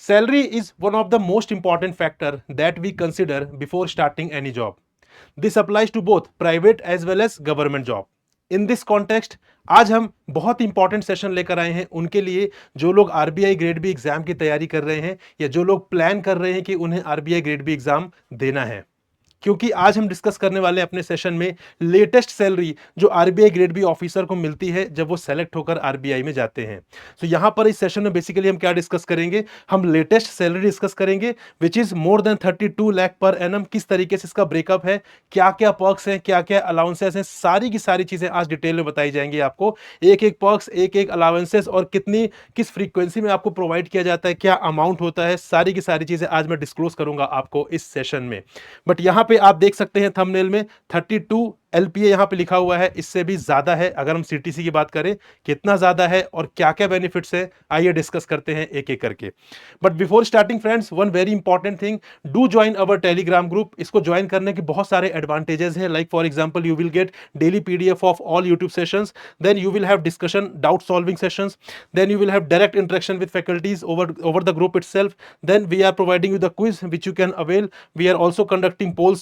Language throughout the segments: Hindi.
Salary is one of the most important factor that we consider before starting any job. This applies to both private as well as government job. In this context आज हम बहुत इंपॉर्टेंट सेशन लेकर आए हैं उनके लिए जो लोग आरबीआई ग्रेड बी एग्जाम की तैयारी कर रहे हैं या जो लोग प्लान कर रहे हैं कि उन्हें आरबीआई ग्रेड बी एग्जाम देना है। क्योंकि आज हम डिस्कस करने वाले अपने सेशन में लेटेस्ट सैलरी जो आरबीआई ग्रेड बी ऑफिसर को मिलती है जब वो सेलेक्ट होकर आरबीआई में जाते हैं। तो यहां पर इस सेशन में बेसिकली हम क्या डिस्कस करेंगे, हम लेटेस्ट सैलरी डिस्कस करेंगे which is more than 32 lakh per annum. किस तरीके से इसका ब्रेकअप है, क्या क्या पर्क्स हैं, क्या क्या अलाउंसेस हैं, सारी की सारी चीजें आज डिटेल में बताई जाएंगी आपको। एक एक पर्क्स, एक एक अलाउंसेस और किस फ्रीक्वेंसी में आपको प्रोवाइड किया जाता है, क्या अमाउंट होता है, सारी की सारी चीजें आज मैं डिस्क्लोज करूंगा आपको इस सेशन में। बट यहां पे आप देख सकते हैं थंबनेल में 32 एलपीए यहां पे लिखा हुआ है, इससे भी ज्यादा है अगर हम सीटीसी की बात करें। कितना ज्यादा है और क्या क्या बेनिफिट्स है, आइए डिस्कस करते हैं एक एक करके। But before starting friends, one very important thing, do join our Telegram group. इसको ज्वाइन करने के बहुत सारे एडवांटेजेस हैं, like for example you will get daily PDF of all YouTube sessions, then you will have discussion doubt solving sessions, then you will have direct interaction with faculties over the group itself, then we are providing you the quiz which you can avail, we are also conducting poles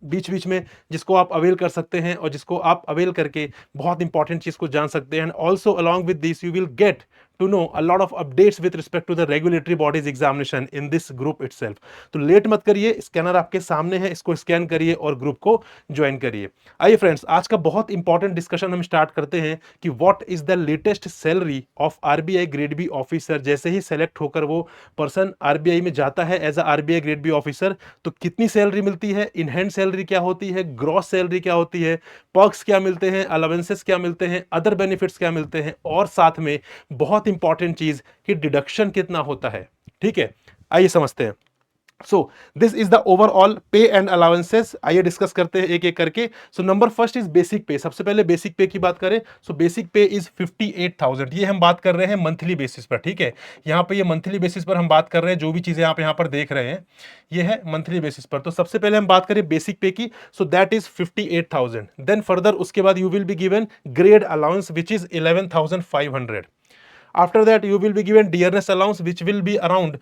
बीच बीच में जिसको आप अवेल कर सकते हैं और जिसको आप अवेल करके बहुत इंपॉर्टेंट चीज को जान सकते हैं। Also along with this you will gate to know a lot of updates with respect to the regulatory bodies examination in this group itself। तो लेट मत करिए, स्कैनर आपके सामने है, इसको स्कैन करिए और ग्रुप को ज्वाइन करिए। आइए फ्रेंड्स, आज का बहुत इंपॉर्टेंट डिस्कशन हम स्टार्ट करते हैं कि what is the latest salary of RBI grade B officer. जैसे ही सेलेक्ट होकर वो पर्सन आरबीआई में जाता है as a RBI grade B officer, तो कितनी सैलरी मिलती है, इन हैंड सैलरी क्या होती है, ग्रॉस सैलरी क्या होती है, पर्क्स क्या मिलते हैं, अलावेंसेस क्या मिलते हैं, अदर बेनिफिट्स क्या मिलते हैं, और साथ में बहुत इंपॉर्टेंट चीज कि डिडक्शन कितना होता है। ठीक है, आइए समझते हैं। So this is the overall पे एंड अलाउंसेस। आइए डिस्कस करते हैं एक एक करके। So number first is basic पे। सबसे पहले बेसिक पे की बात करें, सो बेसिक पे इज 58,000। ये हम बात कर रहे हैं मंथली बेसिस पर। ठीक है, यहां पे ये मंथली बेसिस पर हम बात कर रहे हैं, जो भी चीजें आप यहां पर देख रहे हैं ये है मंथली बेसिस पर। तो सबसे पहले हम बात करें बेसिक पे की, so that is 58,000। Then further उसके बाद you will be given grade allowance which is 11,500। After that you will be given dearness allowance which will be around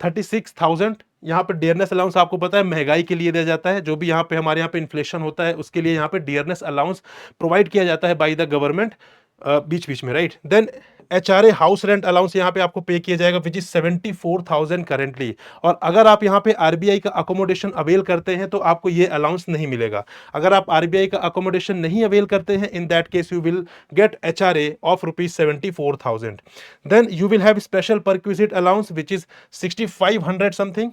36,000। यहाँ पे डियरनेस अलाउंस आपको पता है महंगाई के लिए दिया जाता है, जो भी यहाँ पे हमारे यहाँ पे इन्फ्लेशन होता है उसके लिए यहाँ पे डियरनेस अलाउंस प्रोवाइड किया जाता है बाय द गवर्नमेंट बीच बीच में, right. Then HRA house rent allowance यहाँ पे आपको पे किया जाएगा विच इज 74,000 करेंटली। और अगर आप यहाँ पे आरबीआई का अकोमोडेशन अवेल करते हैं तो आपको ये अलाउंस नहीं मिलेगा। अगर आप आरबीआई का अकोमोडेशन नहीं अवेल करते हैं, in that case you will get HRA of ₹74,000। Then you will have special perquisite allowance which is 6,500 something.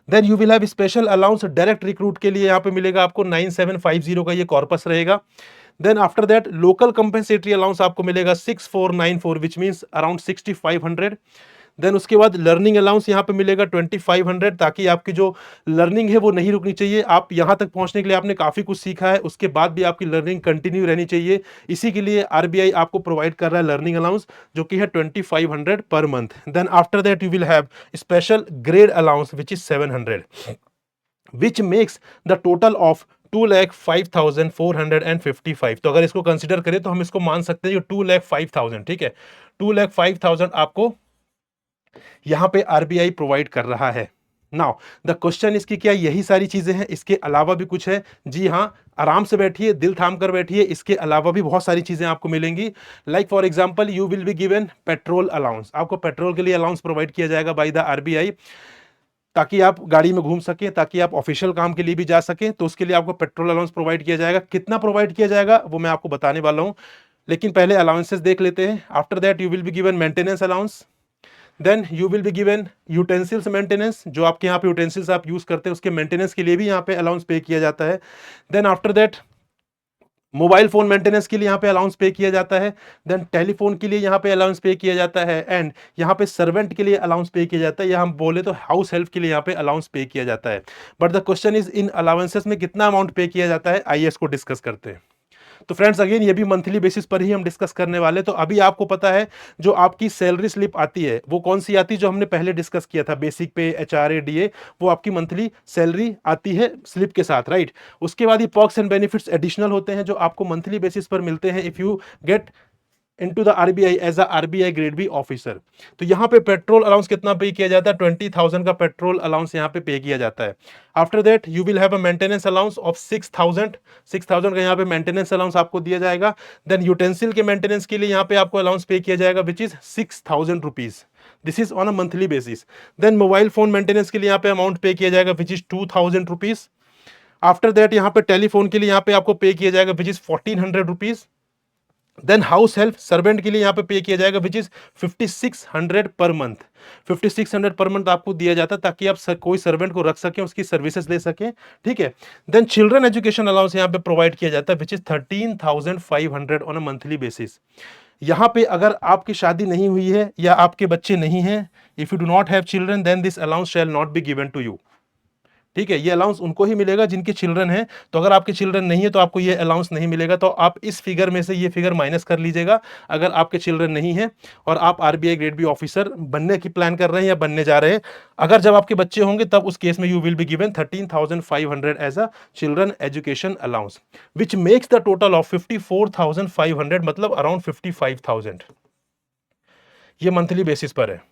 Then you will have special allowance direct recruit के लिए यहाँ पे मिलेगा आपको 9,750 का ये कॉर्पस रहेगा। Then after that local compensatory allowance आपको मिलेगा 6,494 विच मींस अराउंड 6,500। देन उसके बाद लर्निंग अलाउंस यहाँ पे मिलेगा 2,500, ताकि आपकी जो लर्निंग है वो नहीं रुकनी चाहिए। आप यहाँ तक पहुँचने के लिए आपने काफ़ी कुछ सीखा है, उसके बाद भी आपकी लर्निंग कंटिन्यू रहनी चाहिए। इसी के लिए आरबीआई आपको प्रोवाइड कर रहा है लर्निंग अलाउंस, जो कि है 2,500 per month. Then after that you will have special grade allowance which is 700 which makes the total of 2,05,455। तो अगर इसको कंसिडर करें तो हम इसको मान सकते हैं 2,05,000। ठीक है, 2,05,000 आपको यहां पे आरबीआई प्रोवाइड कर रहा है। नाउ द क्वेश्चन इसकी क्या यही सारी चीजें हैं, इसके अलावा भी कुछ है? जी हाँ, आराम से बैठिए, दिल थाम कर बैठिए, इसके अलावा भी बहुत सारी चीजें आपको मिलेंगी। Like for example you will be given petrol allowance. आपको पेट्रोल के लिए अलाउंस प्रोवाइड किया जाएगा बाय द आरबीआई, ताकि आप गाड़ी में घूम सकें, ताकि आप ऑफिशियल काम के लिए भी जा सकें, तो उसके लिए आपको पेट्रोल अलाउंस प्रोवाइड किया जाएगा। कितना प्रोवाइड किया जाएगा वो मैं आपको बताने वाला हूं, लेकिन पहले अलाउंसेस देख लेते हैं। After that you will be given maintenance allowance. Then you will be given utensils maintenance, जो आपके यहाँ पे यूटेंसिल्स आप यूज करते हैं उसके मेंटेनेंस के लिए भी यहाँ पे अलाउंस पे किया जाता है। Then after that mobile phone maintenance के लिए यहाँ पे अलाउंस पे किया जाता है। देन टेलीफोन के लिए यहाँ पे अलाउंस पे किया जाता है। एंड यहाँ पे सर्वेंट के लिए अलाउंस पे किया जाता है, या हम बोले तो हाउस हेल्प के लिए यहाँ पे अलाउंस पे किया जाता है। But the question is in allowances में कितना अमाउंट पे किया जाता है, आइए इसको डिस्कस करते हैं। तो फ्रेंड्स अगेन ये भी मंथली बेसिस पर ही हम डिस्कस करने वाले। तो अभी आपको पता है जो आपकी सैलरी स्लिप आती है वो कौन सी आती है, जो हमने पहले डिस्कस किया था, बेसिक पे, एचआरए, डीए, वो आपकी मंथली सैलरी आती है स्लिप के साथ, राइट। उसके बाद ये पर्क्स एंड बेनिफिट्स एडिशनल होते हैं जो आपको मंथली बेसिस पर मिलते हैं। If you get into the RBI as a RBI grade B officer. तो यहाँ पे पेट्रोल अलाउंस कितना पे किया जाता है? 20,000 का पेट्रोल अलाउंस यहाँ पे किया जाता है। After that you will have a maintenance allowance of 6,000 का यहाँ पे मेंटेनेंस अलाउंस आपको दिया जाएगा। देन यूटेंसिल के मेंटेनेंस के लिए यहाँ पे आपको अलाउंस पे किया जाएगा which is 6,000 rupees. This is on a monthly basis. Then mobile phone maintenance के लिए यहाँ पे अमाउंट पे किया जाएगा which is 2,000 rupees. After that यहाँ पे टेलीफोन के लिए यहाँ पे आपको पे किया जाएगा which is 1,400 rupees. Then house help servant के लिए यहाँ पे किया जाएगा which is 5,600 per month. 5,600 per month आपको दिया जाता है ताकि आप कोई सर्वेंट को रख सकें, उसकी सर्विसेज ले सकें, ठीक है। देन चिल्ड्रन एजुकेशन अलाउंस यहाँ पे प्रोवाइड किया जाता है which is 13,500 on a monthly basis. यहाँ पे अगर आपकी शादी नहीं हुई है या आपके बच्चे नहीं हैं, if you do not have children then this allowance shall not be given to you, ठीक है। ये अलाउंस उनको ही मिलेगा जिनके चिल्ड्रन हैं। तो अगर आपके चिल्ड्रन नहीं है तो आपको ये अलाउंस नहीं मिलेगा। तो आप इस फिगर में से ये फिगर माइनस कर लीजिएगा अगर आपके चिल्ड्रन नहीं है और आप आरबीआई ग्रेड बी ऑफिसर बनने की प्लान कर रहे हैं या बनने जा रहे हैं। अगर जब आपके बच्चे होंगे तब उस केस में you will be given 13,500 as a children education allowance which makes the total of 54,500, मतलब अराउंड 55,000। ये मंथली बेसिस पर है।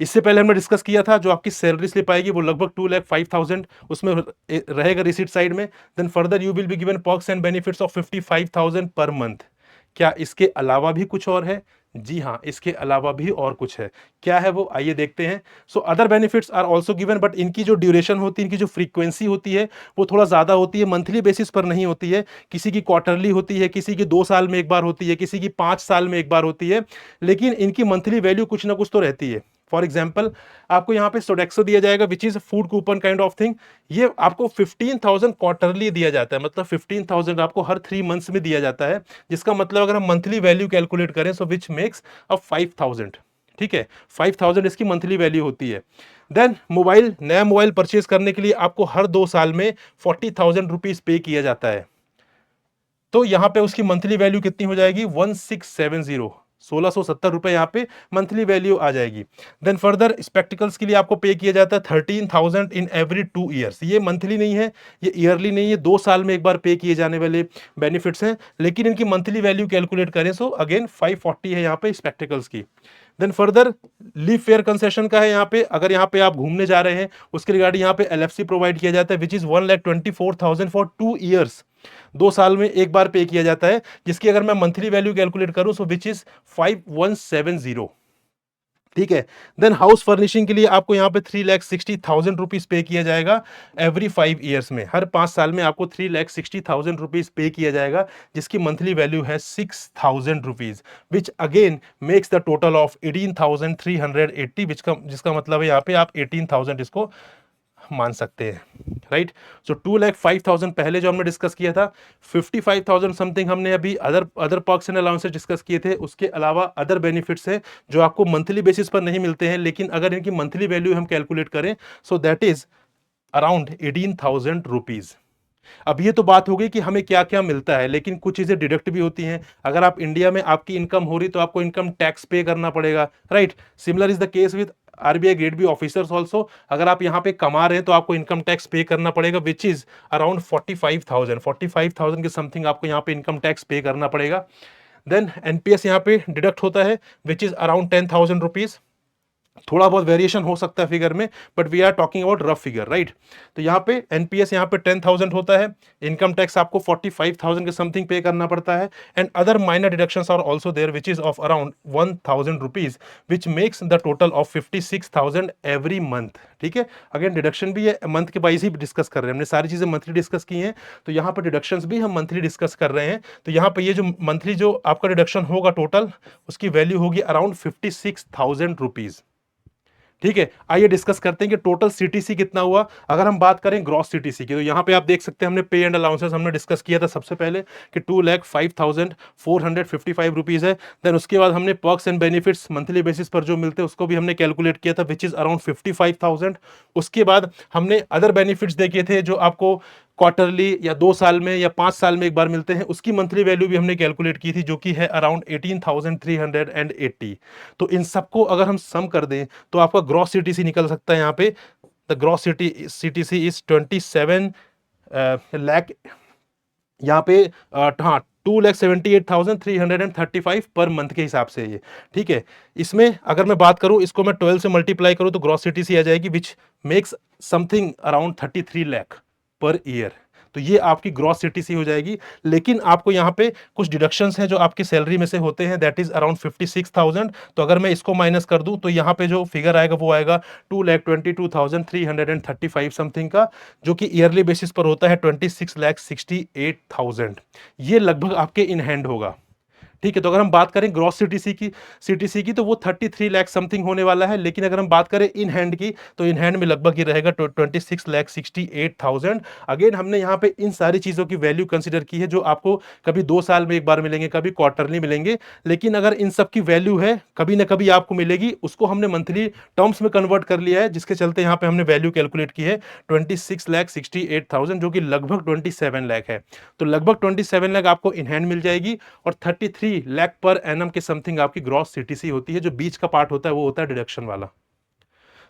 इससे पहले हमने डिस्कस किया था जो आपकी सैलरी स्लिप आएगी वो लगभग 2,05,000 उसमें रहेगा रिसीट साइड में। Then further you will be given perks and benefits of 55,000 per month. क्या इसके अलावा भी कुछ और है? जी हाँ, इसके अलावा भी और कुछ है। क्या है वो, आइए देखते हैं। So other benefits are also given, but इनकी जो ड्यूरेशन होती है, इनकी जो फ्रीक्वेंसी होती है वो थोड़ा ज्यादा होती है, मंथली बेसिस पर नहीं होती है। किसी की क्वार्टरली होती है, किसी की 2 साल में एक बार होती है, किसी की 5 साल में एक बार होती है, लेकिन इनकी मंथली वैल्यू कुछ ना कुछ तो रहती है। फॉर एग्जाम्पल आपको यहाँ पे सोडेक्सो दिया जाएगा which is food coupon kind of thing. ये आपको 15,000 क्वार्टरली दिया जाता है, मतलब 15,000 आपको हर 3 मंथ्स में दिया जाता है, जिसका मतलब अगर हम मंथली वैल्यू कैलकुलेट करें सो विच मेक्स अब 5,000, ठीक है। 5,000 इसकी मंथली वैल्यू होती है। देन मोबाइल, नया मोबाइल परचेज करने के लिए आपको हर 2 साल में 40,000 रुपीज पे किया जाता है। तो यहां पे उसकी मंथली वैल्यू कितनी हो जाएगी? 1670, 1670 रुपए यहाँ पे मंथली वैल्यू आ जाएगी। देन फर्दर स्पेक्टिकल्स के लिए आपको पे किया जाता है 13,000 इन एवरी 2 ईयर्स। ये मंथली नहीं है, ये ईयरली नहीं है, 2 साल में एक बार पे किए जाने वाले बेनिफिट्स हैं, लेकिन इनकी मंथली वैल्यू कैलकुलेट करें सो अगेन 540 है यहाँ पे स्पेक्टिकल्स की। Then further leave fare concession का है यहाँ पे, अगर यहाँ पे आप घूमने जा रहे हैं उसके रिगार्डिंग यहाँ पे एलएफसी प्रोवाइड किया जाता है विच इज 1,24,000 फॉर 2 ईयर्स। 2 साल में एक बार पे किया जाता है, जिसकी अगर मैं मंथली वैल्यू कैलकुलेट करूं सो विच इज 5,170, ठीक है। देन हाउस फर्निशिंग के लिए आपको यहाँ पे 3,60,000 रुपीज पे किया जाएगा एवरी 5 ईयर्स में। हर 5 साल में आपको 3,60,000 रुपीज पे किया जाएगा, जिसकी मंथली वैल्यू है 6,000 rupees which again makes the total of 18,380, जिसका मतलब है यहाँ पे आप 18,000 इसको मान सकते हैं, राइट। सो 2,05,000 पहले जो हमने डिस्कस किया था, 55,000 समथिंग हमने अभी other perks and allowances discuss किए थे। उसके अलावा अदर बेनिफिट्स हैं जो आपको मंथली बेसिस पर नहीं मिलते हैं, लेकिन अगर इनकी मंथली वैल्यू हम कैलकुलेट करें सो दैट इज अराउंड 18,000 रुपीज। अब ये तो बात हो गई कि हमें क्या क्या मिलता है, लेकिन कुछ चीजें डिडक्ट भी होती हैं। अगर आप इंडिया में आपकी इनकम हो रही तो आपको इनकम टैक्स पे करना पड़ेगा, right. Similar is the case with RBI grade B officers also. अगर आप यहाँ पे कमा रहे हैं तो आपको इनकम टैक्स पे करना पड़ेगा विच इज अराउंड 45,000 के समथिंग आपको यहाँ पे इनकम टैक्स पे करना पड़ेगा। देन एनपीएस यहाँ पे डिडक्ट होता है विच इज अराउंड 10,000 रुपीज। थोड़ा बहुत वेरिएशन हो सकता है फिगर में, but we are talking about rough figure, right. तो यहाँ पे एनपीएस यहाँ पे 10,000 होता है, इनकम टैक्स आपको 45,000 के समथिंग पे करना पड़ता है, and other minor deductions are also there which is of around 1,000 rupees which makes the total of 56,000 every month, ठीक है। अगेन डिडक्शन भी है, मंथ के वाइज ही डिस्कस कर रहे हैं, हमने सारी चीजें मंथली डिस्कस की हैं, तो यहाँ पर डिडक्शंस भी हम मंथली डिस्कस कर रहे हैं। तो यहाँ पे ये जो मंथली जो आपका डिडक्शन होगा टोटल, उसकी वैल्यू होगी अराउंड 56,000 रुपीज, ठीक है। आइए डिस्कस करते हैं कि टोटल सीटीसी कितना हुआ। अगर हम बात करें ग्रॉस सीटीसी की, तो यहाँ पे आप देख सकते हैं हमने पे एंड अलाउंसेस हमने डिस्कस किया था सबसे पहले कि 2,05,455 रुपीज है। देन उसके बाद हमने perks and benefits monthly basis पर जो मिलते हैं उसको भी हमने कैलकुलेट किया था विच इज अराउंड 55,000। उसके बाद हमने अदर बेनिफिट्स देखे थे जो आपको क्वार्टरली या 2 साल में या 5 साल में एक बार मिलते हैं, उसकी मंथली वैल्यू भी हमने कैलकुलेट की थी जो कि है अराउंड 18,380। तो इन सबको अगर हम सम कर दें तो आपका ग्रॉस सीटीसी निकल सकता है। यहाँ पे the gross CTC is 27 lakh, यहाँ पे हाँ 2,78,335 पर मंथ के हिसाब से ये, ठीक है। इसमें अगर मैं बात करूं, इसको मैं 12 से मल्टीप्लाई करूं तो ग्रॉस सीटीसी आ जाएगी, which makes something around 33 lakh per year. तो ये आपकी ग्रॉस सीटीसी हो जाएगी। लेकिन आपको यहाँ पे कुछ डिडक्शंस हैं जो आपकी सैलरी में से होते हैं, दैट इज अराउंड 56,000। तो अगर मैं इसको माइनस कर दूं तो यहाँ पे जो फिगर आएगा वो आएगा 2,22,335 समथिंग का, जो कि ईयरली बेसिस पर होता है 26,68,000। ये लगभग आपके इन हैंड होगा, ठीक है। तो अगर हम बात करें ग्रॉस सीटीसी की तो वो 33 लाख समथिंग होने वाला है। लेकिन अगर हम बात करें इन हैंड की तो इन हैंड में लगभग ही रहेगा 26,68,000। अगेन हमने यहाँ पे इन सारी चीजों की वैल्यू कंसिडर की है जो आपको कभी 2 साल में एक बार मिलेंगे, कभी क्वार्टरली मिलेंगे। लेकिन अगर इन सब की वैल्यू है कभी ना कभी आपको मिलेगी, उसको हमने मंथली टर्म्स में कन्वर्ट कर लिया है, जिसके चलते यहाँ पे हमने वैल्यू कैलकुलेट की है 26,68,000, जो कि लगभग 27 लाख है। तो लगभग 27 लाख आपको इन हैंड मिल जाएगी और 33 लाख पर एनम के समथिंग आपकी ग्रॉस सीटीसी होती है। जो बीच का पार्ट होता है वो होता है डिडक्शन वाला।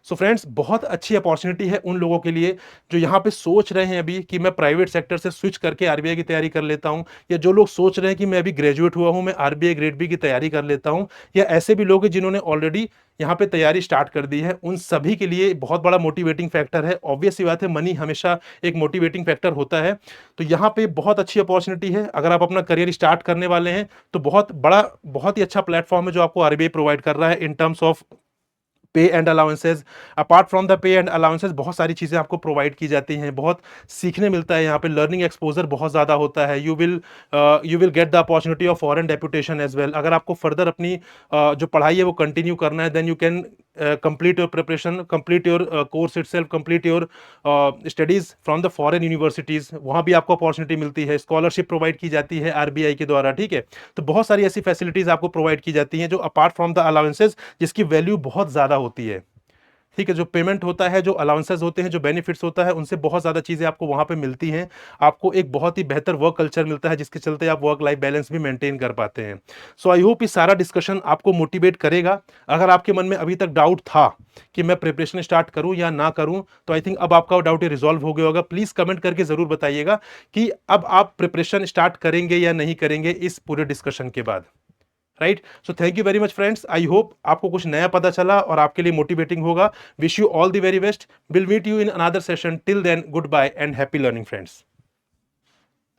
सो फ्रेंड्स, बहुत अच्छी अपॉर्चुनिटी है उन लोगों के लिए जो यहाँ पे सोच रहे हैं अभी कि मैं प्राइवेट सेक्टर से स्विच करके आरबीआई की तैयारी कर लेता हूँ, या जो लोग सोच रहे हैं कि मैं अभी ग्रेजुएट हुआ हूँ, मैं आरबीआई ग्रेड बी की तैयारी कर लेता हूँ, या ऐसे भी लोग हैं जिन्होंने ऑलरेडी यहाँ पे तैयारी स्टार्ट कर दी है। उन सभी के लिए बहुत बड़ा मोटिवेटिंग फैक्टर है। ऑब्वियस सी बात है, मनी हमेशा एक मोटिवेटिंग फैक्टर होता है। तो यहाँ पे बहुत अच्छी अपॉर्चुनिटी है। अगर आप अपना करियर स्टार्ट करने वाले हैं तो बहुत बड़ा, बहुत ही अच्छा प्लेटफॉर्म है जो आपको आरबीआई प्रोवाइड कर रहा है इन टर्म्स ऑफ पे and allowances. Apart from the pay and allowances बहुत सारी चीज़ें आपको प्रोवाइड की जाती हैं, बहुत सीखने मिलता है यहाँ पे, लर्निंग एक्सपोजर बहुत ज़्यादा होता है। You will get the opportunity of foreign deputation as well. अगर आपको फर्दर अपनी जो पढ़ाई है वो कंटिन्यू करना है, then you can complete your preparation, complete your course itself, complete your studies from the foreign universities. वहाँ भी आपको अपॉर्चुनिटी मिलती है, स्कॉलरशिप प्रोवाइड की जाती है आरबीआई के द्वारा, ठीक है। तो बहुत सारी ऐसी फैसिलिटीज़ आपको प्रोवाइड की जाती हैं जो अपार्ट फ्रॉम द अलाउंसेज, जिसकी वैल्यू बहुत ज़्यादा होती है, ठीक है। जो पेमेंट होता है, जो अलाउंसेस होते हैं, जो बेनिफिट्स होता है, उनसे बहुत ज़्यादा चीज़ें आपको वहाँ पे मिलती हैं। आपको एक बहुत ही बेहतर वर्क कल्चर मिलता है, जिसके चलते आप वर्क लाइफ बैलेंस भी मेंटेन कर पाते हैं। सो आई होप ये सारा डिस्कशन आपको मोटिवेट करेगा। अगर आपके मन में अभी तक डाउट था कि मैं प्रिपरेशन स्टार्ट करूं या ना करूं, तो आई थिंक अब आपका डाउट रिजॉल्व हो गया होगा। प्लीज़ कमेंट करके ज़रूर बताइएगा कि अब आप प्रिपरेशन स्टार्ट करेंगे या नहीं करेंगे इस पूरे डिस्कशन के बाद, right. So thank you very much friends. I hope आपको कुछ नया पता चला और आपके लिए मोटिवेटिंग होगा। Wish you all the very best. Will meet you in another session. Till then, goodbye and happy learning friends.